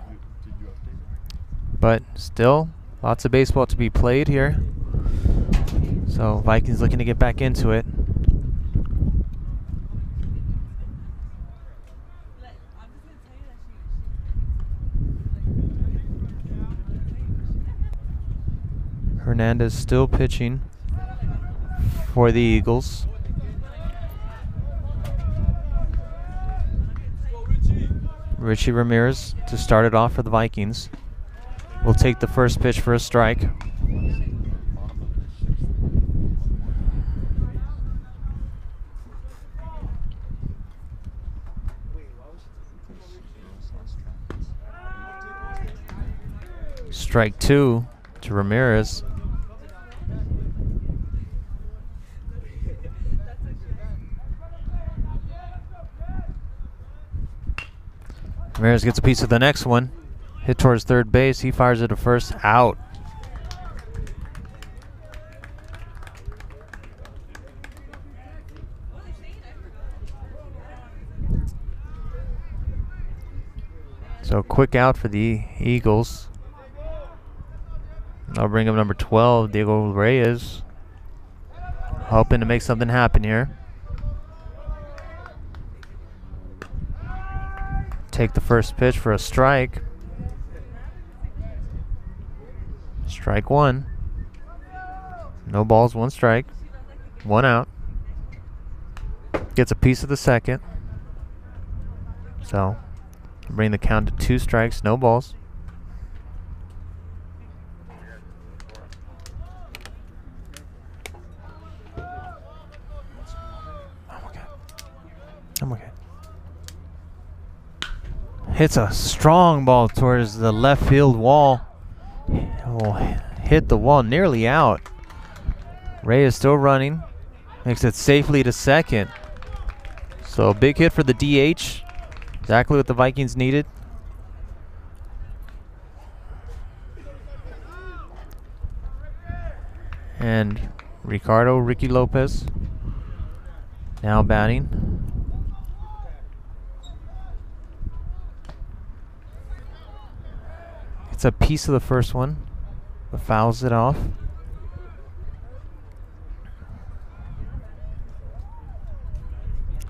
But still, lots of baseball to be played here. So Vikings looking to get back into it. Hernandez still pitching for the Eagles. Richie Ramirez to start it off for the Vikings. Will take the first pitch for a strike. Strike 2 to Ramirez. Ramirez gets a piece of the next one. Hit towards third base. He fires it to first. Out. So quick out for the Eagles. I'll bring up number 12, Diego Reyes. Hoping to make something happen here. Take the first pitch for a strike. Strike 1. No balls, 1 strike. 1 out. Gets a piece of the second. So, bring the count to 2 strikes, no balls. Hits a strong ball towards the left field wall. It will hit the wall nearly out. Ray is still running. Makes it safely to second. So a big hit for the DH. Exactly what the Vikings needed. And Ricky Lopez now batting. It's a piece of the first one, but fouls it off.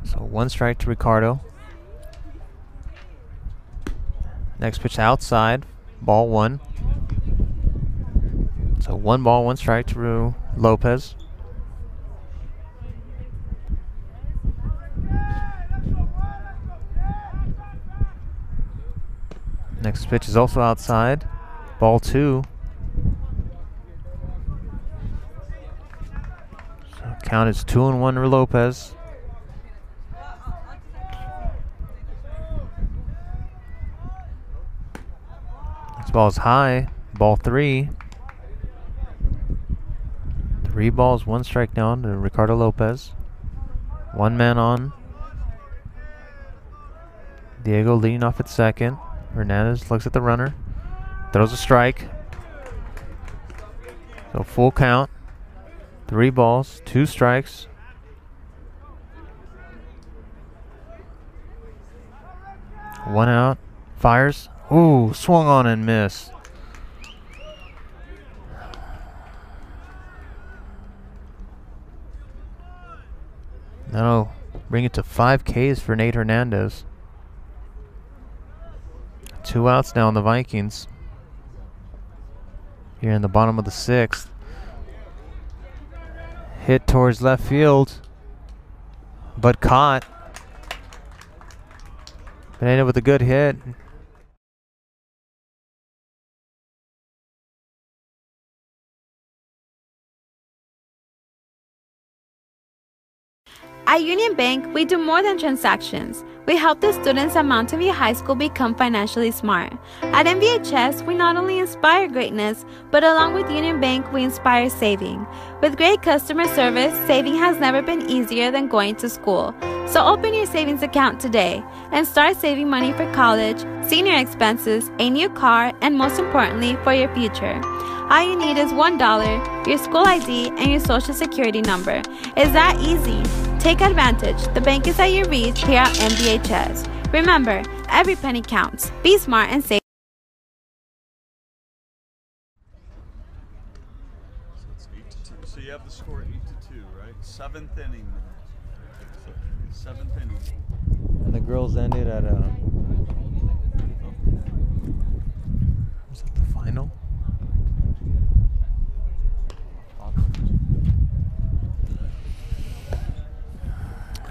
So 1 strike to Ricardo. Next pitch outside, ball 1. So 1 ball, 1 strike to Lopez. Next pitch is also outside, ball 2. So count is 2-1 for Lopez. This ball is high, ball 3. 3 balls, 1 strike down to Ricardo Lopez. 1 man on. Diego leading off at second. Hernandez looks at the runner. Throws a strike. So full count. 3 balls, 2 strikes. One out. Fires. Ooh, swung on and missed. That'll bring it to 5 Ks for Nate Hernandez. 2 outs now on the Vikings. Here in the bottom of the 6th. Hit towards left field, but caught. But ended with a good hit. At Union Bank, we do more than transactions. We help the students at Mountain View High School become financially smart. At MVHS, we not only inspire greatness, but along with Union Bank, we inspire saving. With great customer service, saving has never been easier than going to school. So open your savings account today and start saving money for college, senior expenses, a new car, and most importantly, for your future. All you need is $1, your school ID, and your social security number. It's that easy. Take advantage. The bank is at your reach here at MVHS. Remember, every penny counts. Be smart and save. So it's 8-2. So you have the score 8-2, right? 7th inning. So 7th inning. And the girls ended at was that the final?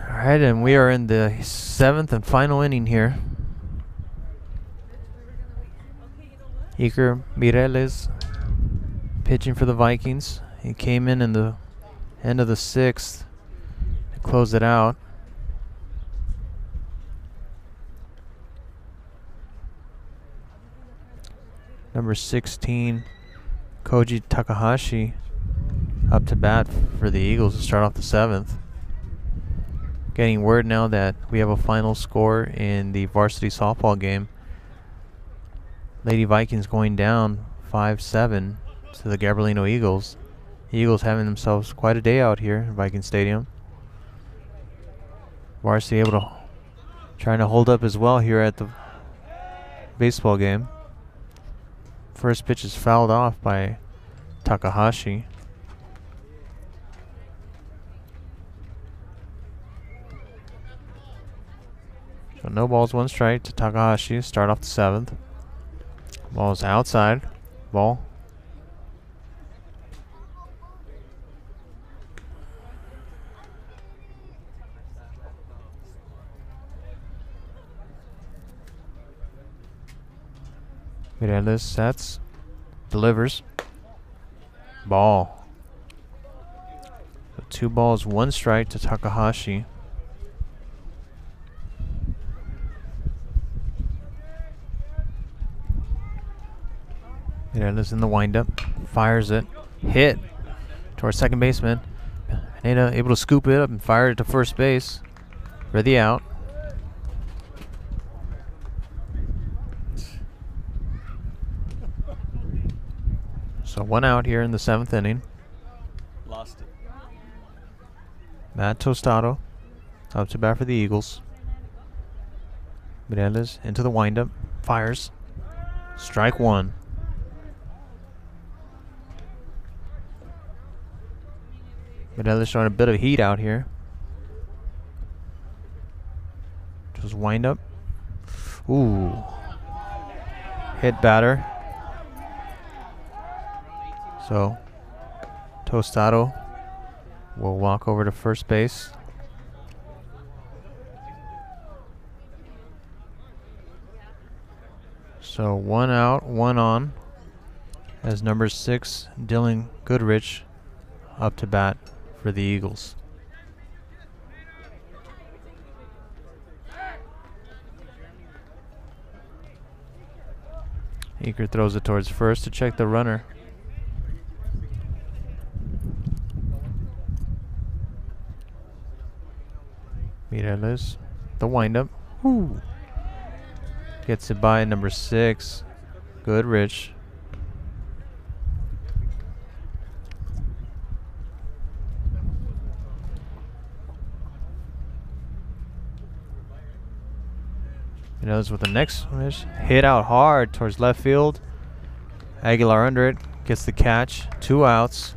Alright, and we are in the 7th and final inning here. Iker Mireles pitching for the Vikings. He came in the end of the 6th to close it out. Number 16, Koji Takahashi, up to bat for the Eagles to start off the 7th. Getting word now that we have a final score in the varsity softball game. Lady Vikings going down 5-7 to the Gabrelino Eagles. Eagles having themselves quite a day out here in Viking Stadium. Varsity able to trying to hold up as well here at the baseball game. First pitch is fouled off by Takahashi. So no balls, 1 strike to Takahashi. Start off the 7th. Ball's outside. Ball. Mireles sets. Delivers. Ball. So 2 balls, 1 strike to Takahashi. Mireles in the windup. Fires it. Hit to our second baseman. Pineda able to scoop it up and fire it to first base for the out. So 1 out here in the 7th inning. Lost it. Matt Tostado up to bat for the Eagles. Mireles into the windup. Fires. Strike 1. Mireles showing a bit of heat out here. Just wind up. Ooh. Hit batter. So Tostado will walk over to first base. So 1 out, 1 on, as number 6, Dylan Goodrich, up to bat for the Eagles. Eaker throws it towards first to check the runner. Mireles, the windup. Woo. Gets it by number 6, Goodrich. Mireles with the next wish. Hit out hard towards left field. Aguilar under it. Gets the catch. 2 outs.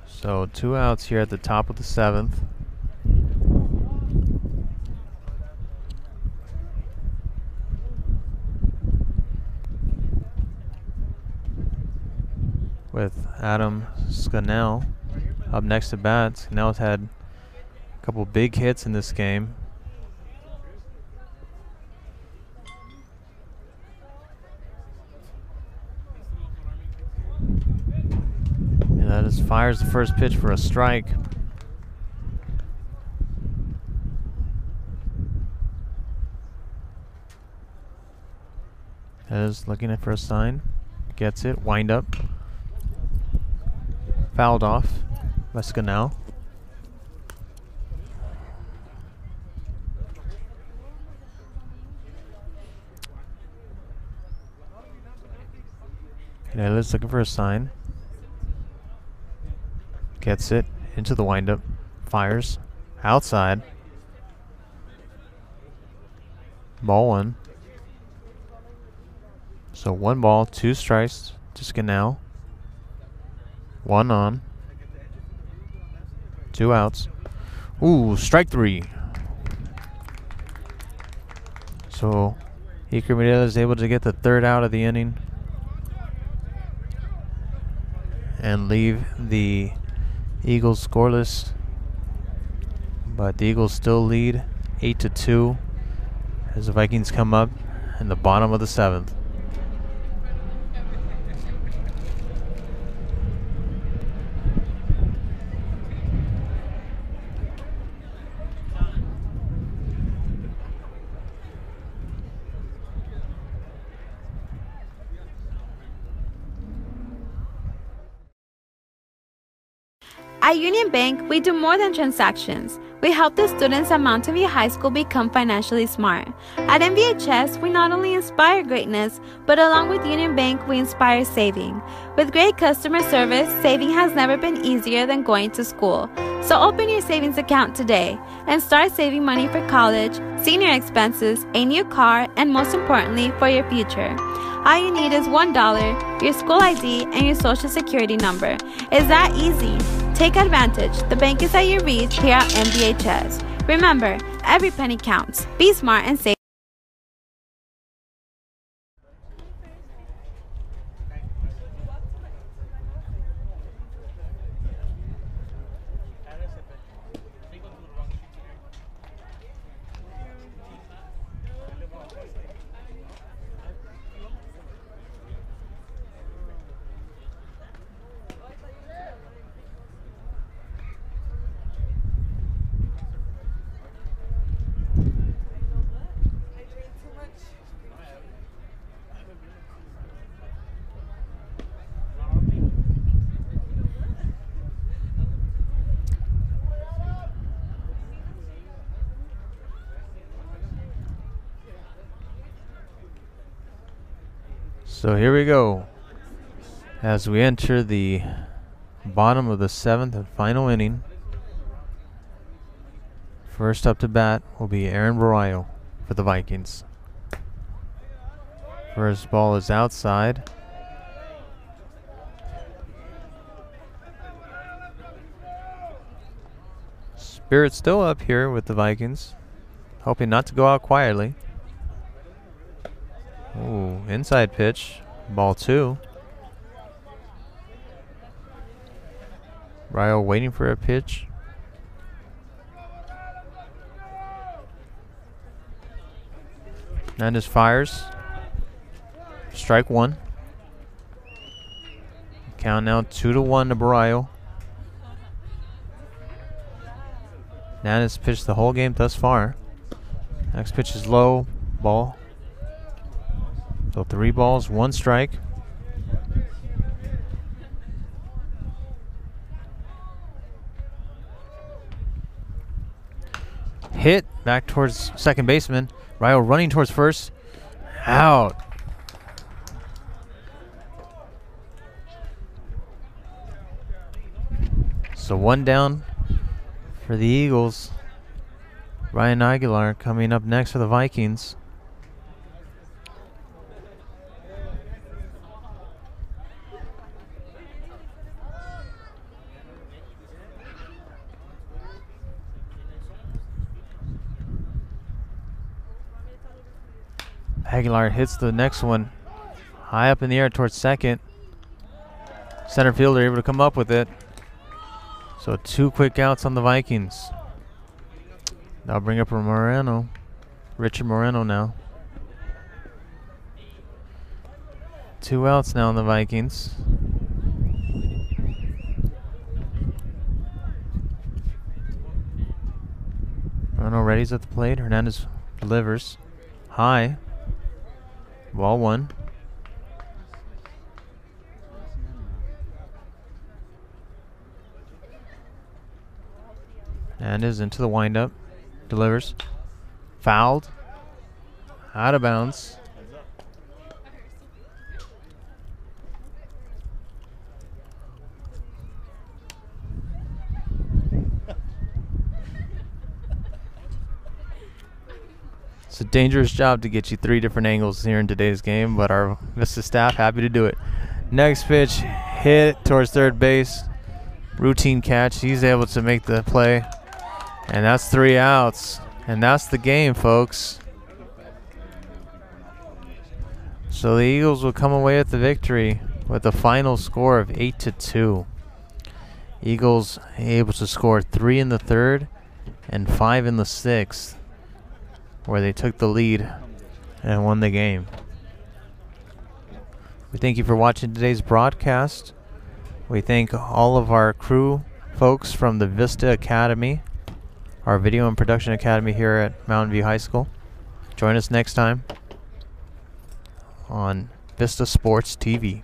So 2 outs here at the top of the 7th. With Adam Scannell up next to bat. Scannell's had a couple big hits in this game. And that just fires the first pitch for a strike. That is looking for a sign. Gets it. Wind up. Fouled off by Scannell. Canela's looking for a sign. Gets it into the windup. Fires. Outside. Ball 1. So 1 ball, 2 strikes to Scannell. 1 on. 2 outs. Ooh, strike 3. So Iker Mireles is able to get the 3rd out of the inning and leave the Eagles scoreless. But the Eagles still lead 8-2 as the Vikings come up in the bottom of the 7th. At Union Bank, we do more than transactions. We help the students at Mountain View High School become financially smart. At MVHS, we not only inspire greatness, but along with Union Bank, we inspire saving. With great customer service, saving has never been easier than going to school. So open your savings account today and start saving money for college, senior expenses, a new car, and most importantly, for your future. All you need is $1, your school ID, and your social security number. It's that easy. Take advantage. The bank is at your reach here at MVHS. Remember, every penny counts. Be smart and save. So here we go. As we enter the bottom of the 7th and final inning. First up to bat will be Aaron Barillo for the Vikings. First ball is outside. Spirit still up here with the Vikings, hoping not to go out quietly. Ooh, inside pitch, ball 2. Barillo waiting for a pitch. Hernandez fires. Strike 1. Count now 2-1 to Barillo. Hernandez pitched the whole game thus far. Next pitch is low, ball. So 3 balls, 1 strike. Hit back towards second baseman. Barillo running towards first. Out. So 1 down for the Eagles. Ryan Aguilar coming up next for the Vikings. Aguilar hits the next one high up in the air towards second. Center fielder able to come up with it. So 2 quick outs on the Vikings. That'll bring up Moreno. Richard Moreno now. 2 outs now on the Vikings. Moreno ready's at the plate. Hernandez delivers. High. Ball 1. And is into the windup. Delivers. Fouled. Out of bounds. It's a dangerous job to get you 3 different angles here in today's game, but our Vista staff happy to do it. Next pitch, hit towards third base. Routine catch. He's able to make the play. And that's 3 outs. And that's the game, folks. So the Eagles will come away with the victory with a final score of 8-2. Eagles able to score 3 in the 3rd and 5 in the 6th, where they took the lead and won the game. We thank you for watching today's broadcast. We thank all of our crew folks from the Vista Academy, our video and production academy here at Mountain View High School. Join us next time on Vista Sports TV.